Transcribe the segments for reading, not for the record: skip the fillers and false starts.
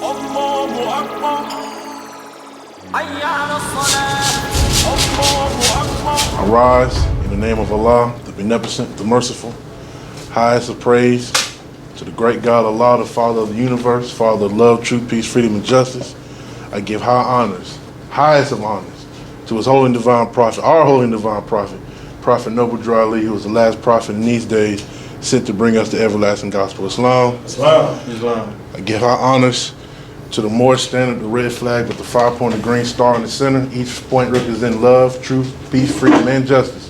الله أكبر حي على الصلاة الله أكبر. I rise in the name of Allah, the Beneficent, the Merciful. Highest of praise to the great God Allah, the Father of the universe, Father of love, truth, peace, freedom, and justice. I give high honors, highest of honors, to His holy and divine prophet, our holy and divine prophet, Prophet Noble Jalil, who was the last prophet in these days, sent to bring us the everlasting gospel of Islam. Islam. I give high honors to the Moorish standard, the red flag with the 5-pointed green star in the center. Each point representing love, truth, peace, freedom, and justice.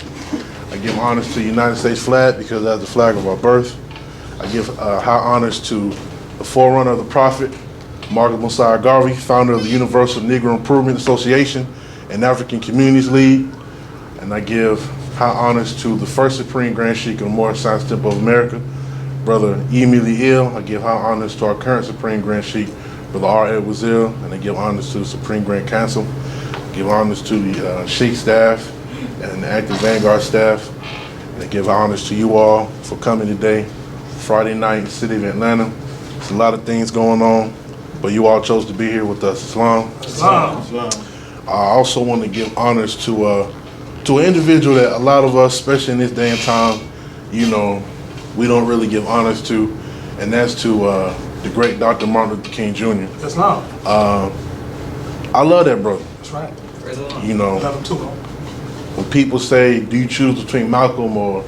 I give honors to the United States flag because that's the flag of our birth. I give high honors to the forerunner of the prophet, Margaret Messiah Garvey, founder of the Universal Negro Improvement Association and African Communities League. And I give high honors to the first Supreme Grand Sheikh of the Moorish Science Temple of America, Brother Emily Ill. I give high honors to our current Supreme Grand Sheikh, Brother R. Edward Zill, and I give honors to the Supreme Grand Council. I give honors to the Sheikh staff and the Active Vanguard staff. And I give honors to you all for coming today, Friday night in the city of Atlanta. There's a lot of things going on, but you all chose to be here with us. Islam. Islam. Islam. I also want to give honors to an individual that a lot of us, especially in this day and time, you know, we don't really give honors to, and that's to the great Dr. Martin Luther King Jr. Islam. I love that brother. That's right. You know, Love him too. when people say, do you choose between Malcolm or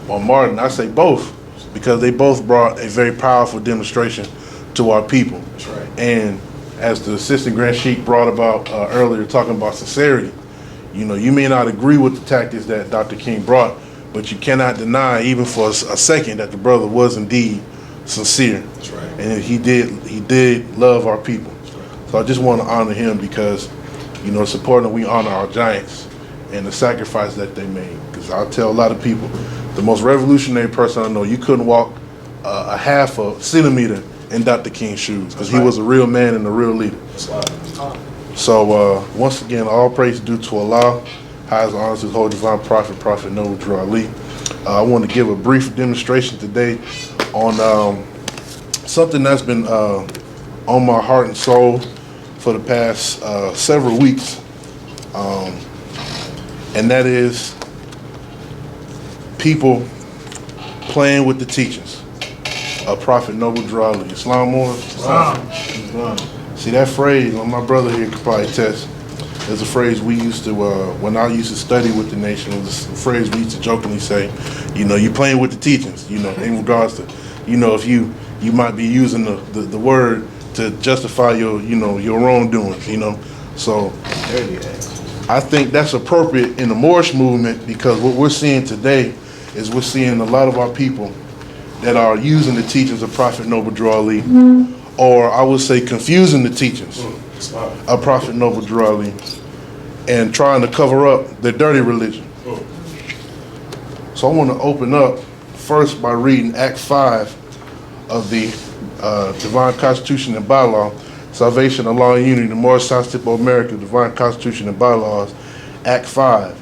Martin, I say both, because they both brought a very powerful demonstration to our people. That's right. And as the Assistant Grand Sheikh brought about earlier, talking about sincerity, you know, you may not agree with the tactics that Dr. King brought, but you cannot deny, even for a second, that the brother was indeed sincere. That's right. And he did love our people. So I just want to honor him because, you know, it's important that we honor our giants and the sacrifice that they made. Because I tell a lot of people, the most revolutionary person I know, you couldn't walk a half a centimeter in Dr. King's shoes, because he was a real man and a real leader. So once again, all praise due to Allah, highest honors to His holy divine prophet, Prophet Noble Ali. I want to give a brief demonstration today on something that's been on my heart and soul for the past several weeks, and that is people playing with the teachings of Prophet Noble Ali. Islam on? Islam. See, that phrase, my brother here could probably attest, is a phrase we used to, when I used to study with the nation, it was a phrase we used to jokingly say, you know, you playing with the teachings, you know, in regards to, you know, if you might be using the word to justify your, you know, your wrongdoings, you know. So I think that's appropriate in the Moorish movement, because what we're seeing today is we're seeing a lot of our people that are using the teachings of Prophet Noble Ali, or I would say confusing the teachings of Prophet Noble Ali and trying to cover up their dirty religion. So I want to open up first by reading Act 5 of the Divine Constitution and Bylaw, Salvation, Allah, and Unity, the Moorish Science Temple of America, Divine Constitution and Bylaws, Act 5.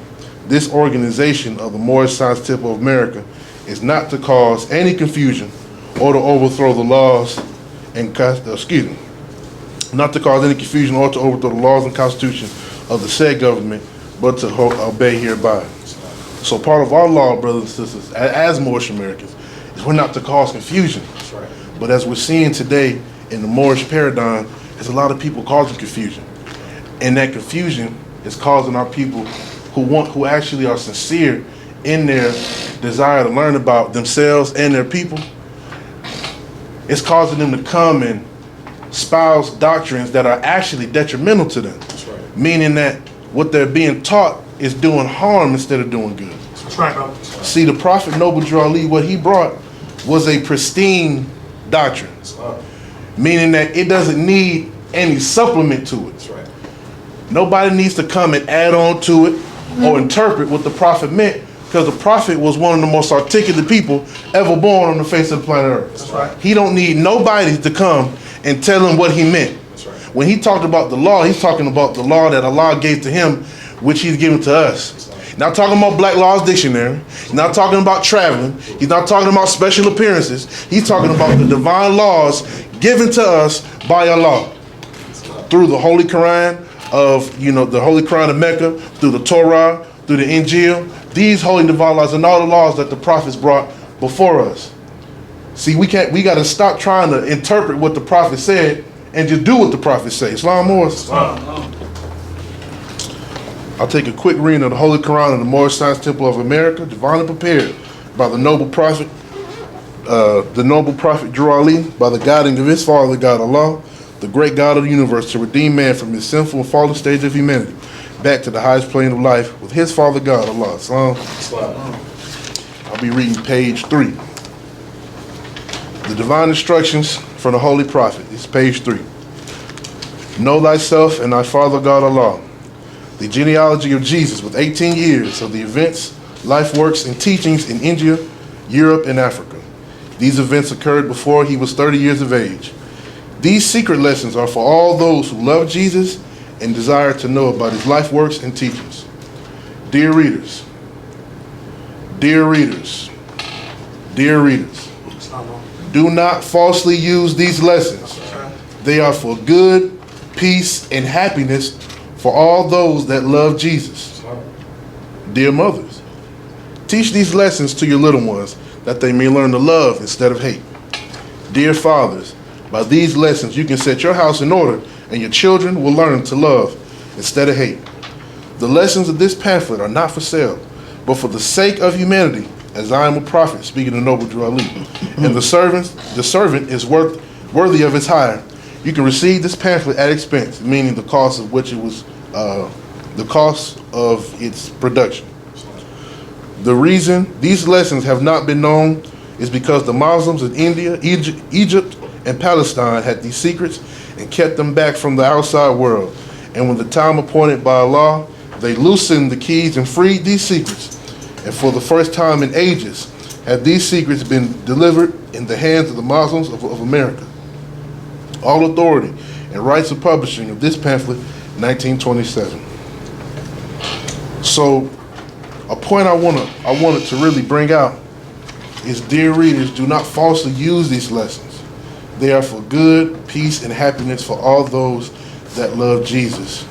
This organization of the Moorish Science Temple of America is not to cause any confusion or to overthrow the laws and not to cause any confusion or to overthrow the laws and constitution of the said government, but to obey hereby. So part of our law, brothers and sisters, as Moorish Americans, is we're not to cause confusion. That's right. But as we're seeing today in the Moorish paradigm, there's a lot of people causing confusion, and that confusion is causing our people who actually are sincere in their desire to learn about themselves and their people. It's causing them to come and espouse doctrines that are actually detrimental to them. That's right. Meaning that what they're being taught is doing harm instead of doing good. That's right, bro. See, the Prophet Noble Ali, what he brought was a pristine doctrine. Meaning that it doesn't need any supplement to it. That's right. Nobody needs to come and add on to it or interpret what the Prophet meant, because the Prophet was one of the most articulate people ever born on the face of the planet Earth. That's right. He don't need nobody to come and tell him what he meant. That's right. When he talked about the law, he's talking about the law that Allah gave to him, which he's given to us. Not talking about Black Laws Dictionary. He's not talking about traveling. He's not talking about special appearances. He's talking about the divine laws given to us by Allah through the Holy Quran the Holy Quran of Mecca, through the Torah, through the Injil. These holy divine laws and all the laws that the prophets brought before us. See, we got to stop trying to interpret what the prophet said and just do what the prophet said. Islam Moors. I'll take a quick reading of the Holy Quran of the Moorish Science Temple of America, divinely prepared by the noble prophet Jalil, by the guiding of his father, God Allah, the great God of the universe, to redeem man from his sinful and fallen stage of humanity back to the highest plane of life with his father, God Allah. Islam. I'll be reading page 3. The divine instructions from the Holy Prophet. It's page 3. Know thyself and thy father, God Allah. The genealogy of Jesus with 18 years of the events, life works, and teachings in India, Europe, and Africa. These events occurred before he was 30 years of age. These secret lessons are for all those who love Jesus and desire to know about his life works and teachings. Dear readers, dear readers, dear readers, do not falsely use these lessons. They are for good, peace, and happiness for all those that love Jesus. Dear mothers, teach these lessons to your little ones that they may learn to love instead of hate. Dear fathers, by these lessons you can set your house in order and your children will learn to love instead of hate. The lessons of this pamphlet are not for sale, but for the sake of humanity, as I am a prophet, speaking to noble Jalil, and the servant is worthy of his hire. You can receive this pamphlet at expense, meaning the cost of which it was, the cost of its production. The reason these lessons have not been known is because the Muslims in India, Egypt, and Palestine had these secrets and kept them back from the outside world. And when the time appointed by Allah, they loosened the keys and freed these secrets. And for the first time in ages, have these secrets been delivered in the hands of the Muslims of America. All authority and rights of publishing of this pamphlet, 1927. So, a point I wanted to really bring out is, dear readers, do not falsely use these lessons. They are for good, peace, and happiness for all those that love Jesus.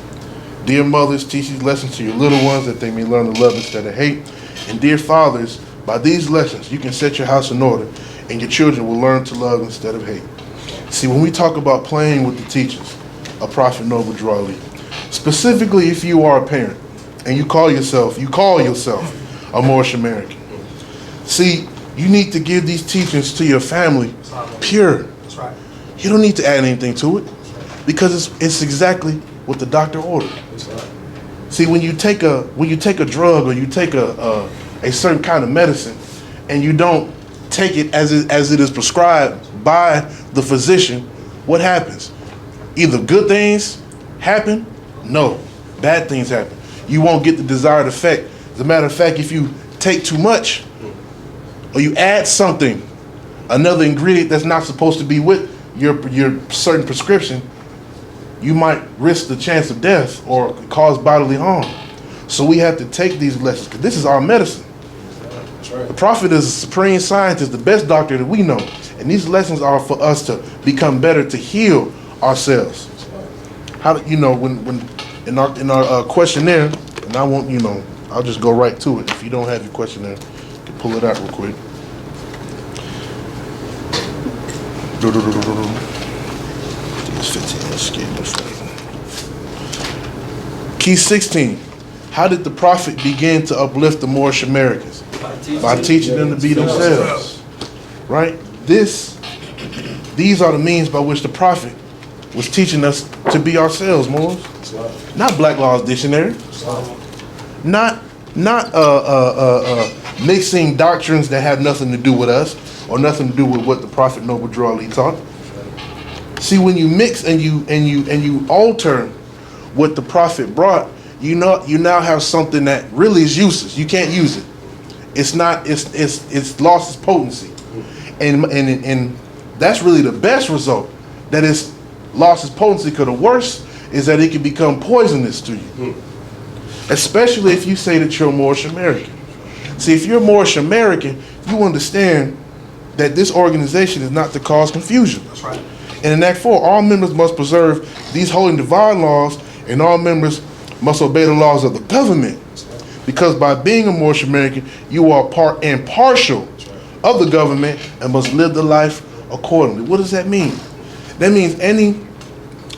Dear mothers, teach these lessons to your little ones that they may learn to love instead of hate. And dear fathers, by these lessons you can set your house in order and your children will learn to love instead of hate. See, when we talk about playing with the teachings of Prophet Noble Jalil, specifically if you are a parent and you call yourself a Moorish American, see, you need to give these teachings to your family pure. That's right. You don't need to add anything to it because it's exactly what the doctor ordered. That's right. See, when you take a drug or you take a certain kind of medicine and you don't take it as it is prescribed by the physician, what happens? Either good things happen, no, bad things happen. You won't get the desired effect. As a matter of fact, if you take too much or you add something, another ingredient that's not supposed to be with your certain prescription, you might risk the chance of death or cause bodily harm. So we have to take these lessons because this is our medicine. That's right. The Prophet is a supreme scientist, the best doctor that we know. And these lessons are for us to become better, to heal ourselves. How do you know when in our questionnaire, and I won't, I'll just go right to it. If you don't have your questionnaire, you can pull it out real quick. It's 15. Key 16. How did the Prophet begin to uplift the Moorish Americans? By teaching them to be themselves. Right? These are the means by which the Prophet was teaching us to be ourselves, Moors. Not Black Law's Dictionary. Not mixing doctrines that have nothing to do with us or nothing to do with what the Prophet Noble Jalil taught. See, when you mix and you alter what the Prophet brought, you now have something that really is useless. You can't use it. It's lost its potency, and that's really the best result. That it's lost its potency, because the worst is that it can become poisonous to you. Especially if you say that you're a Moorish American. See, if you're a Moorish American, you understand that this organization is not to cause confusion. That's right. And in Act 4, all members must preserve these holy and divine laws, and all members must obey the laws of the government. Because by being a Moorish American, you are part and partial of the government and must live the life accordingly. What does that mean? That means any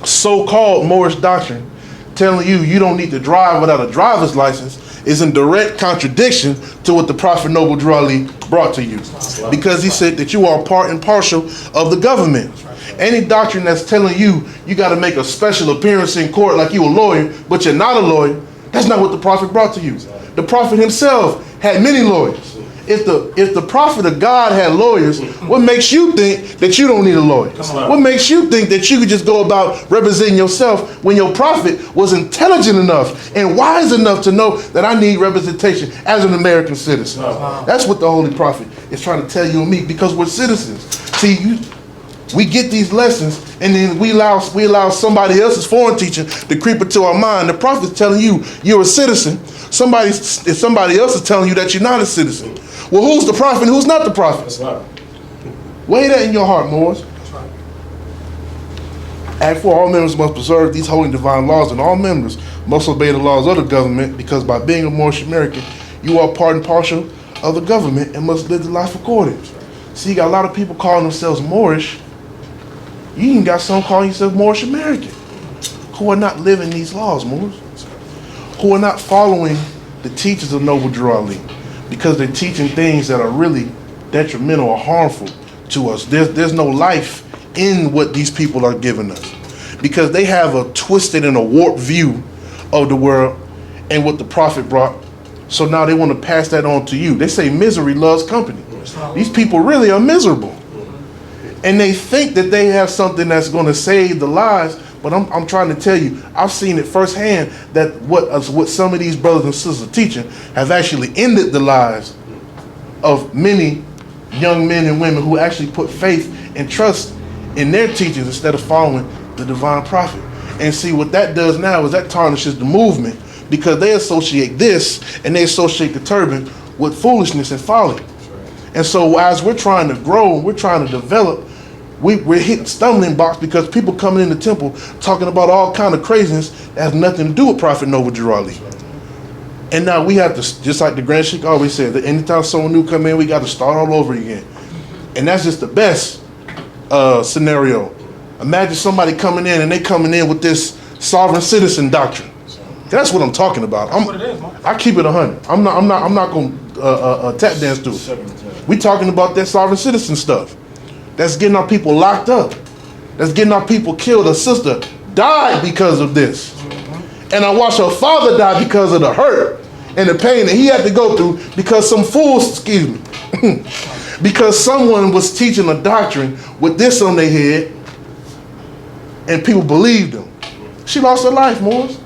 so-called Moorish doctrine telling you you don't need to drive without a driver's license is in direct contradiction to what the Prophet Noble Drew Ali brought to you. Because he said that you are part and partial of the government. Any doctrine that's telling you you got to make a special appearance in court like you a lawyer, but you're not a lawyer, that's not what the Prophet brought to you. The Prophet himself had many lawyers. If the Prophet of God had lawyers, what makes you think that you don't need a lawyer? What makes you think that you could just go about representing yourself when your Prophet was intelligent enough and wise enough to know that I need representation as an American citizen? That's what the Holy Prophet is trying to tell you and me, because we're citizens. See, we get these lessons and then we allow somebody else's foreign teaching to creep into our mind. The Prophet's telling you you're a citizen. Somebody else is telling you that you're not a citizen. Well, who's the prophet and who's not the prophet? That's right. Weigh that in your heart, Moors. That's right. Act 4, all members must preserve these holy and divine laws, and all members must obey the laws of the government, because by being a Moorish American, you are part and partial of the government and must live the life according. See, you got a lot of people calling themselves Moorish. You even got some calling themselves Moorish American, who are not living these laws, Moors, who are not following the teachings of Noble Drew Ali, because they're teaching things that are really detrimental or harmful to us. There's no life in what these people are giving us, because they have a twisted and a warped view of the world and what the Prophet brought. So now they want to pass that on to you. They say misery loves company. These people really are miserable. And they think that they have something that's going to save the lives. But I'm trying to tell you, I've seen it firsthand that what some of these brothers and sisters are teaching have actually ended the lives of many young men and women who actually put faith and trust in their teachings instead of following the divine prophet. And see, what that does now is that tarnishes the movement, because they associate this and they associate the turban with foolishness and folly. And so as we're trying to grow and we're trying to develop, we're hitting stumbling blocks, because people coming in the temple talking about all kind of craziness that has nothing to do with Prophet Noble Drew Ali. And now we have to, just like the Grand Sheikh always said, that anytime someone new come in, we got to start all over again. And that's just the best scenario. Imagine somebody coming in and they coming in with this sovereign citizen doctrine. That's what I'm talking about. I keep it 100. I'm not going to tap dance to it. We talking about that sovereign citizen stuff. That's getting our people locked up. That's getting our people killed. A sister died because of this. And I watched her father die because of the hurt and the pain that he had to go through, because some fools, because someone was teaching a doctrine with this on their head and people believed them. She lost her life, Moors.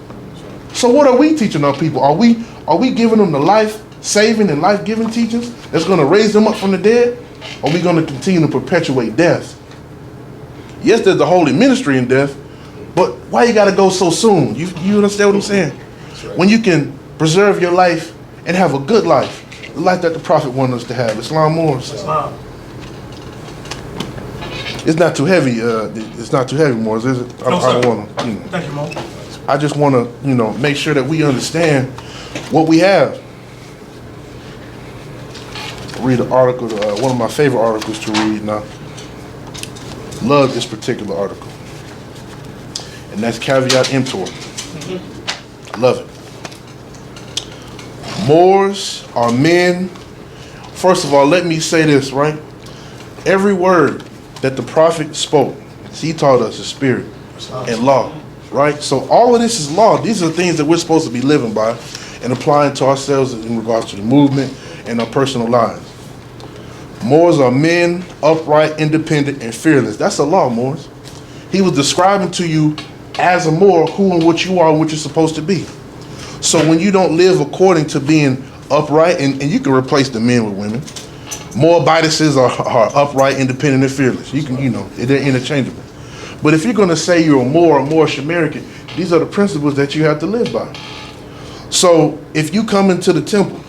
So what are we teaching our people? Are we giving them the life-saving and life-giving teachings that's going to raise them up from the dead? Or are we going to continue to perpetuate death? Yes, there's a holy ministry in death, but why you got to go so soon? You understand what I'm saying? When you can preserve your life and have a good life, the life that the Prophet wanted us to have. Islam Moors. It's not too heavy. It's not too heavy, Moors, is it? No, I don't want to. Thank you, Mo. I just want to, make sure that we understand what we have. Read an article, one of my favorite articles to read now. Love this particular article. And that's Caveat Emptor. Love it. Moors are men. First of all, let me say this, right? Every word that the Prophet spoke, he taught us is spirit and law, right? So all of this is law. These are things that we're supposed to be living by and applying to ourselves in regards to the movement and our personal lives. Moors are men, upright, independent, and fearless. That's a law, Moors. He was describing to you as a Moor who and what you are and what you're supposed to be. So when you don't live according to being upright, and you can replace the men with women. Moabitices are upright, independent, and fearless. You can, they're interchangeable. But if you're going to say you're a Moor or Moorish American, these are the principles that you have to live by. So if you come into the temple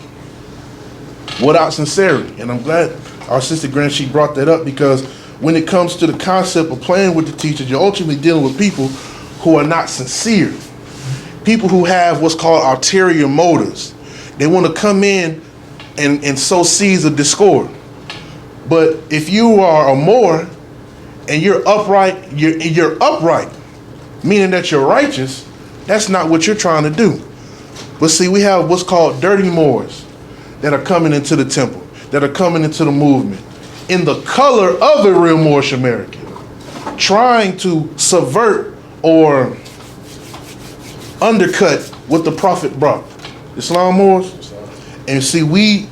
without sincerity, and I'm glad our sister Grand Sheikh brought that up, because when it comes to the concept of playing with the teachers, you're ultimately dealing with people who are not sincere. People who have what's called ulterior motives. They want to come in and sow seeds of discord. But if you are a Moor and you're upright, you're upright, meaning that you're righteous, that's not what you're trying to do. But see, we have what's called dirty Moors that are coming into the temple, that are coming into the movement, in the color of a real Moorish American, trying to subvert or undercut what the Prophet brought. Islam Moors. And see, we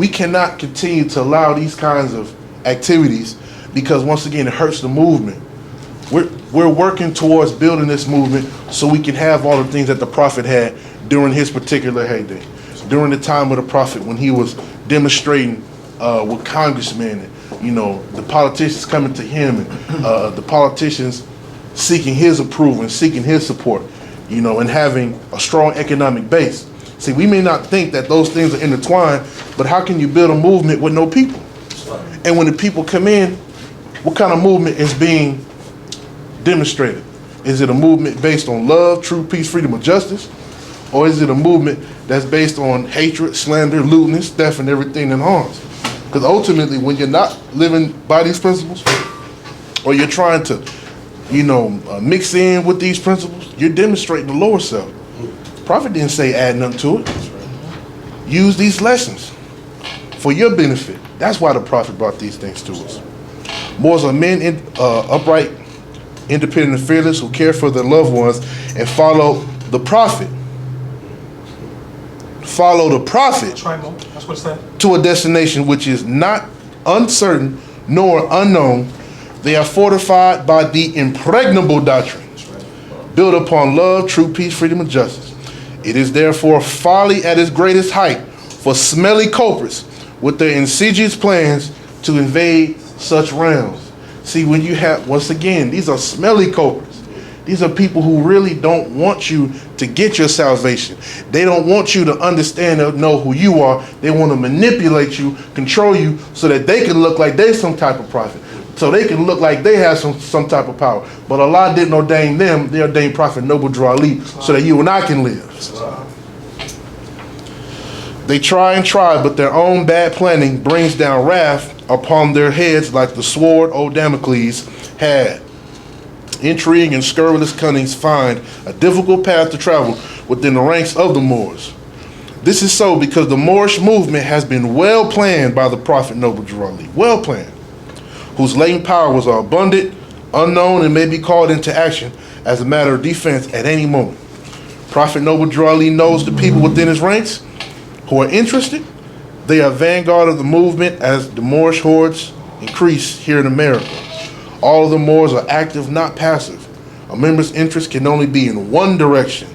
cannot continue to allow these kinds of activities, because once again, it hurts the movement. We're working towards building this movement so we can have all the things that the Prophet had during his particular heyday, during the time of the Prophet when he was demonstrating with congressmen and, you know, the politicians coming to him and the politicians seeking his approval and seeking his support, you know, and having a strong economic base. See, we may not think that those things are intertwined, but how can you build a movement with no people? And when the people come in, what kind of movement is being demonstrated? Is it a movement based on love, truth, peace, freedom, and justice? Or is it a movement that's based on hatred, slander, lewdness, theft, and everything that harms? Because ultimately, when you're not living by these principles, or you're trying to, you know, mix in with these principles, you're demonstrating the lower self. The Prophet didn't say add nothing to it. Use these lessons for your benefit. That's why the Prophet brought these things to us. Moors are men upright, independent, and fearless, who care for their loved ones and follow the Prophet. Follow the Prophet. That's right, Mo. That's what it said. To a destination which is not uncertain nor unknown. They are fortified by the impregnable doctrine, built upon love, truth, peace, freedom, and justice. It is therefore folly at its greatest height for smelly culprits with their insidious plans to invade such realms. See, when you have, once again, these are smelly culprits. These are people who really don't want you to get your salvation. They don't want you to understand or know who you are. They want to manipulate you, control you, so that they can look like they're some type of prophet. So they can look like they have some type of power. But Allah didn't ordain them. They ordained Prophet Noble Jalil so that you and I can live. They try, but their own bad planning brings down wrath upon their heads like the sword old Damocles had. Intrigue and scurrilous cunnings find a difficult path to travel within the ranks of the Moors. This is so because the Moorish movement has been well planned by the Prophet Noble Jalil, well planned, whose latent powers are abundant, unknown, and may be called into action as a matter of defense at any moment. Prophet Noble Jalil knows the people within his ranks who are interested. They are vanguard of the movement as the Moorish hordes increase here in America. All of the Moors are active, not passive. A member's interest can only be in one direction.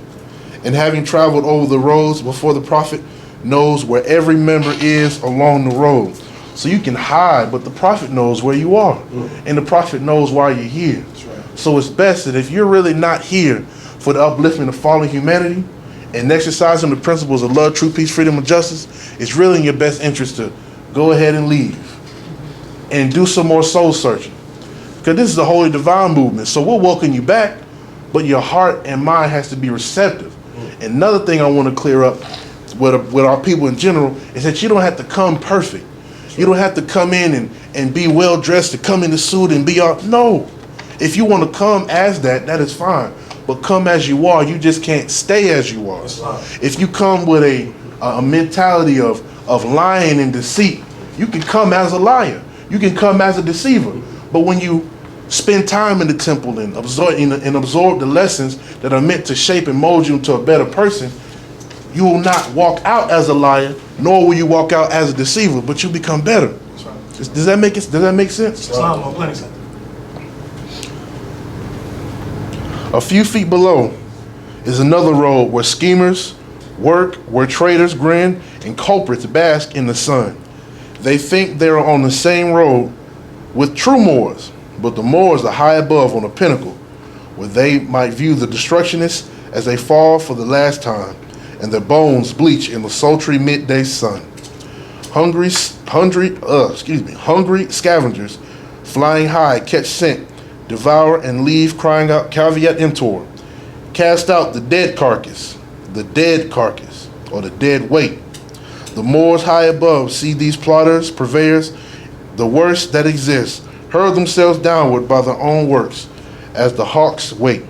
And having traveled over the roads before, the Prophet knows where every member is along the road. So you can hide, but the Prophet knows where you are. And the Prophet knows why you're here. So it's best that if you're really not here for the upliftment of fallen humanity and exercising the principles of love, truth, peace, freedom, and justice, it's really in your best interest to go ahead and leave and do some more soul searching. Because this is the Holy Divine Movement. So we'll welcome you back, but your heart and mind has to be receptive. Another thing I want to clear up with our people in general is that you don't have to come perfect. You don't have to come in and be well dressed, to come in the suit and be all. No. If you want to come as that, that is fine. But come as you are. You just can't stay as you are. If you come with a mentality of lying and deceit, you can come as a liar. You can come as a deceiver. But when you spend time in the temple and absorb the lessons that are meant to shape and mold you into a better person, you will not walk out as a liar, nor will you walk out as a deceiver, but you become better. Right. Does that make sense? A few feet below is another road where schemers work, where traitors grin, and culprits bask in the sun. They think they are on the same road with true Moors, but the Moors are high above on a pinnacle, where they might view the destructionists as they fall for the last time, and their bones bleach in the sultry midday sun. Hungry scavengers flying high, catch scent, devour and leave, crying out, caveat emptor. Cast out the dead carcass, or the dead weight. The Moors high above see these plotters, purveyors, the worst that exists, hurl themselves downward by their own works, as the hawks wait.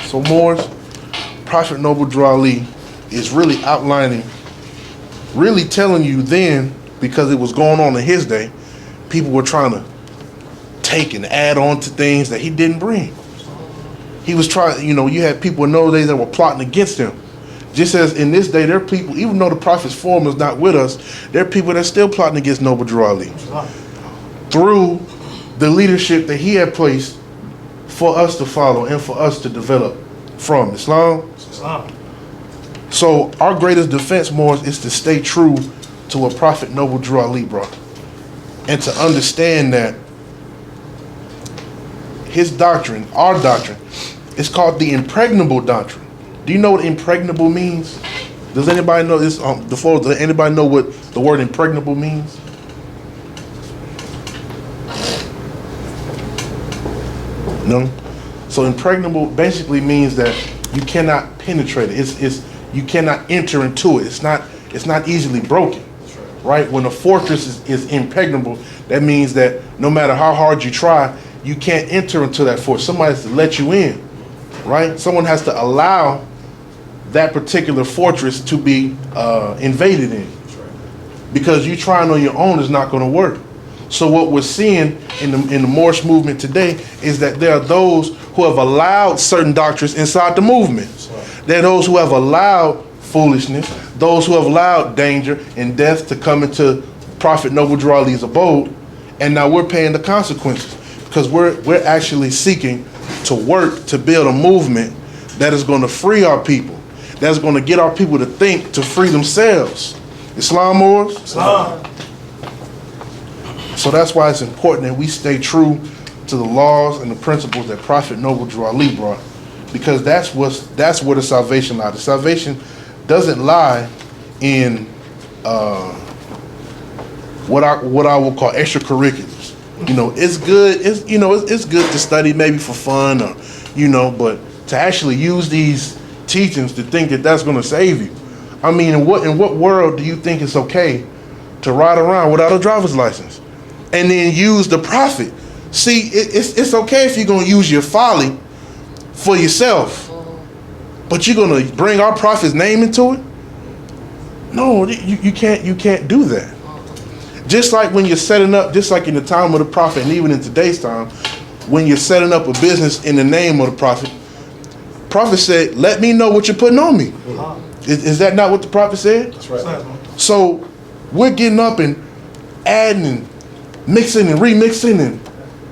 So Moors, Prophet Noble Drew Ali is really outlining, really telling you then, because it was going on in his day, people were trying to take and add on to things that he didn't bring. He was trying, you had people in those days that were plotting against him. Just as in this day, there are people, even though the prophet's form is not with us, there are people that are still plotting against Noble Drew Ali. Through the leadership that he had placed for us to follow and for us to develop from Islam. So our greatest defense, Moors, is to stay true to what Prophet Noble Drew Ali brought. And to understand that his doctrine, our doctrine, is called the impregnable doctrine. Do you know what impregnable means? Does anybody know this? Does anybody know what the word impregnable means? No? So impregnable basically means that you cannot penetrate it. It's you cannot enter into it. It's not easily broken. Right? When a fortress is impregnable, that means that no matter how hard you try, you can't enter into that fortress. Somebody has to let you in. Right? Someone has to allow that particular fortress to be invaded in. Because you trying on your own is not going to work. So what we're seeing in the Moorish movement today is that there are those who have allowed certain doctrines inside the movement. There are those who have allowed foolishness, those who have allowed danger and death to come into Prophet Noble Drew Ali's abode, and now we're paying the consequences because we're actually seeking to work to build a movement that is going to free our people, that's going to get our people to think, to free themselves. Islam, Moors? Islam. So that's why it's important that we stay true to the laws and the principles that Prophet Noble Drew Ali brought, because that's where the salvation lies. The salvation doesn't lie in what I will call extracurriculars. It's good. It's good to study maybe for fun, or but to actually use these teachings to think that that's going to save you. I mean, in what world do you think it's okay to ride around without a driver's license and then use the prophet? See, it's okay if you're going to use your folly for yourself, but you're going to bring our prophet's name into it? No, you can't do that. Just like when you're setting up, just like in the time of the prophet, and even in today's time, when you're setting up a business in the name of the prophet said, let me know what you're putting on me. Is that not what the prophet said? That's right. So we're getting up and adding and mixing and remixing and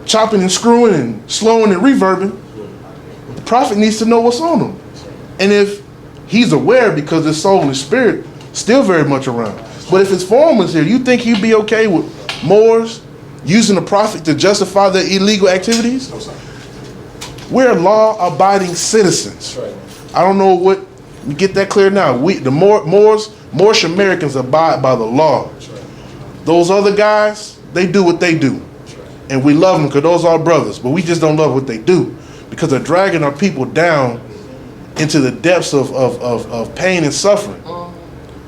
chopping and screwing and slowing and reverbing. The prophet needs to know what's on him. And if he's aware, because his soul and his spirit still very much around. But if his form was here, you think he'd be okay with Moors using the prophet to justify their illegal activities? We're law-abiding citizens. I don't know what, we get that clear now. The Moorish Americans abide by the law. Those other guys, they do what they do. And we love them because those are our brothers. But we just don't love what they do because they're dragging our people down into the depths of pain and suffering.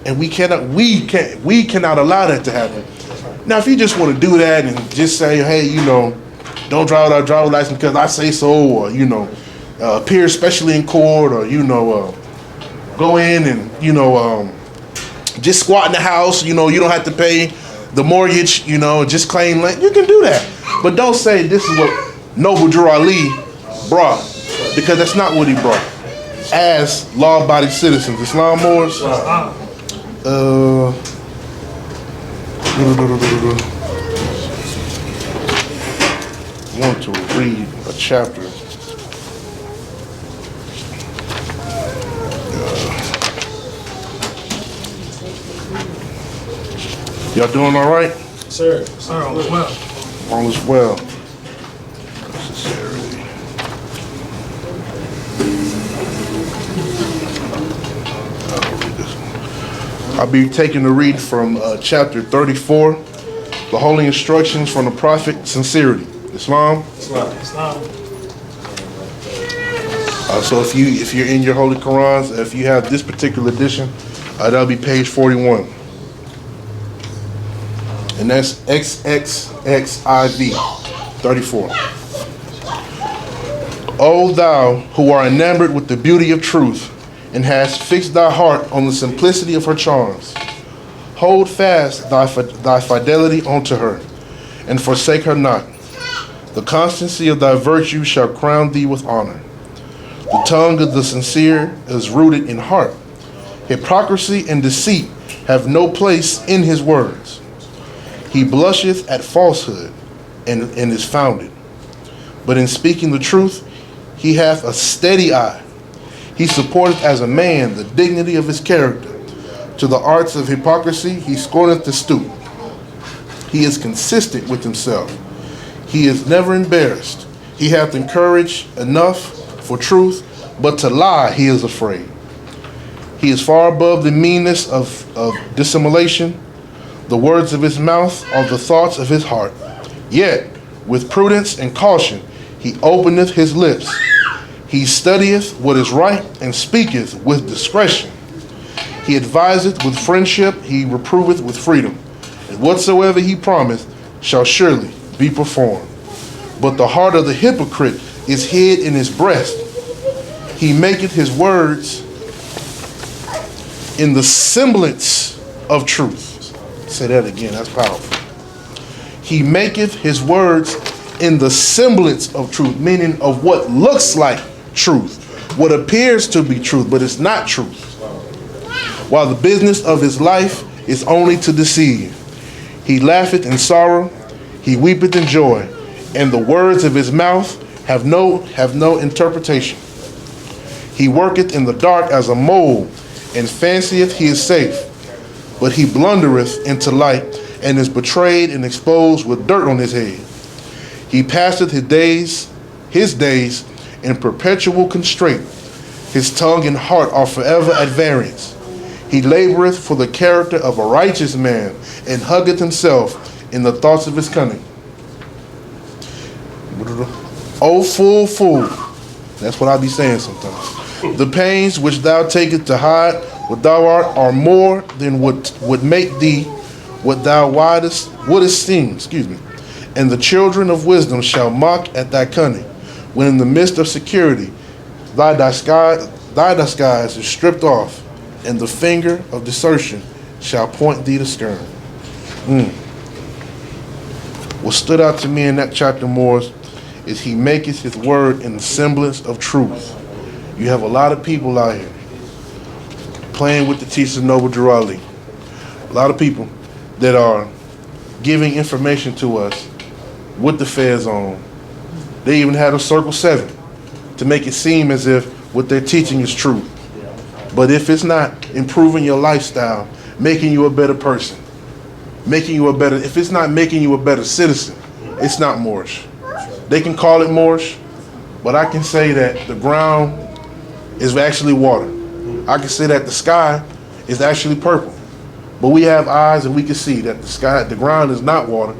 And we cannot allow that to happen. Now, if you just want to do that and just say, hey, don't drive without a driver's license because I say so, or, appear especially in court, or, go in and, just squat in the house, you don't have to pay the mortgage, just claim land. You can do that. But don't say this is what Noble Drew Ali brought, because that's not what he brought. As law-abiding citizens, Islam, Moors? I want to read a chapter. Y'all doing all right? Sir, all is well. All is well. Necessarily. I'll be taking the read from chapter 34, The holy instructions from the Prophet, sincerity. Islam. Islam. So if you're in your holy Qurans, if you have this particular edition, that'll be page 41. And that's XXXIV 34. O thou who are enamored with the beauty of truth, and hast fixed thy heart on the simplicity of her charms, hold fast thy fidelity unto her, and forsake her not. The constancy of thy virtue shall crown thee with honor. The tongue of the sincere is rooted in heart. Hypocrisy and deceit have no place in his words. He blusheth at falsehood and is founded. But in speaking the truth, he hath a steady eye. He supporteth as a man the dignity of his character. To the arts of hypocrisy he scorneth to stoop. He is consistent with himself. He is never embarrassed. He hath courage enough for truth, but to lie he is afraid. He is far above the meanness of dissimulation. The words of his mouth are the thoughts of his heart. Yet, with prudence and caution, he openeth his lips. He studieth what is right and speaketh with discretion. He adviseth with friendship, he reproveth with freedom. And whatsoever he promised shall surely be performed. But the heart of the hypocrite is hid in his breast. He maketh his words in the semblance of truth. Say that again, that's powerful. He maketh his words in the semblance of truth, meaning of what looks like truth, what appears to be truth, but it's not truth. While the business of his life is only to deceive. He laugheth in sorrow, he weepeth in joy, and the words of his mouth have no interpretation. He worketh in the dark as a mole, and fancieth he is safe. But he blundereth into light, and is betrayed and exposed with dirt on his head. He passeth his days in perpetual constraint. His tongue and heart are forever at variance. He laboreth for the character of a righteous man, and huggeth himself in the thoughts of his cunning. O fool, that's what I be saying sometimes. The pains which thou takest to hide what thou art are more than would make thee what thou wouldest seem. And the children of wisdom shall mock at thy cunning, when in the midst of security thy disguise is stripped off, and the finger of desertion shall point thee to scorn. What stood out to me in that chapter more is he maketh his word in the semblance of truth. You have a lot of people out here playing with the teachings of Noble Jalil. A lot of people that are giving information to us with the feds on. They even had a Circle 7 to make it seem as if what they're teaching is true. But if it's not improving your lifestyle, making you a better person, if it's not making you a better citizen, it's not Moorish. They can call it Moorish, but I can say that the ground is actually water. I can say that the sky is actually purple. But we have eyes and we can see that the ground is not water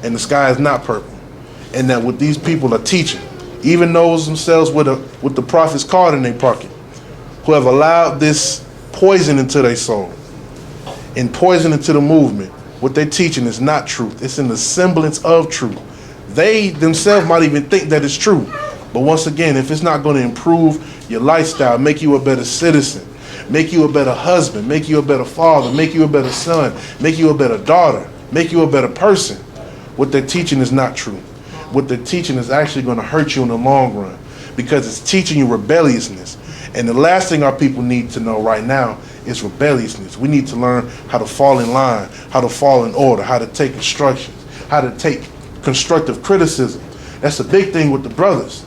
and the sky is not purple. And that what these people are teaching, even those themselves with the prophet's card in their pocket, who have allowed this poison into their soul and poison into the movement, what they're teaching is not truth. It's in the semblance of truth. They themselves might even think that it's true. But once again, if it's not going to improve your lifestyle, make you a better citizen, make you a better husband, make you a better father, make you a better son, make you a better daughter, make you a better person, what they're teaching is not true. What they're teaching is actually going to hurt you in the long run, because it's teaching you rebelliousness. And the last thing our people need to know right now is rebelliousness. We need to learn how to fall in line, how to fall in order, how to take instructions, how to take constructive criticism. That's the big thing with the brothers.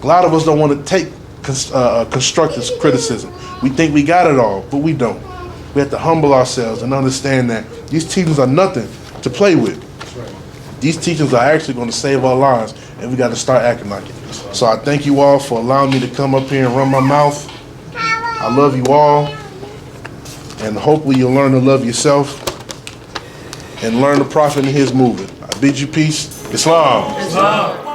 A lot of us don't want to take constructive criticism. We think we got it all, but we don't. We have to humble ourselves and understand that these teachings are nothing to play with. These teachings are actually going to save our lives, and we got to start acting like it. So I thank you all for allowing me to come up here and run my mouth. I love you all, and hopefully you'll learn to love yourself. and learn to profit in his movement. I bid you peace. Islam. Islam.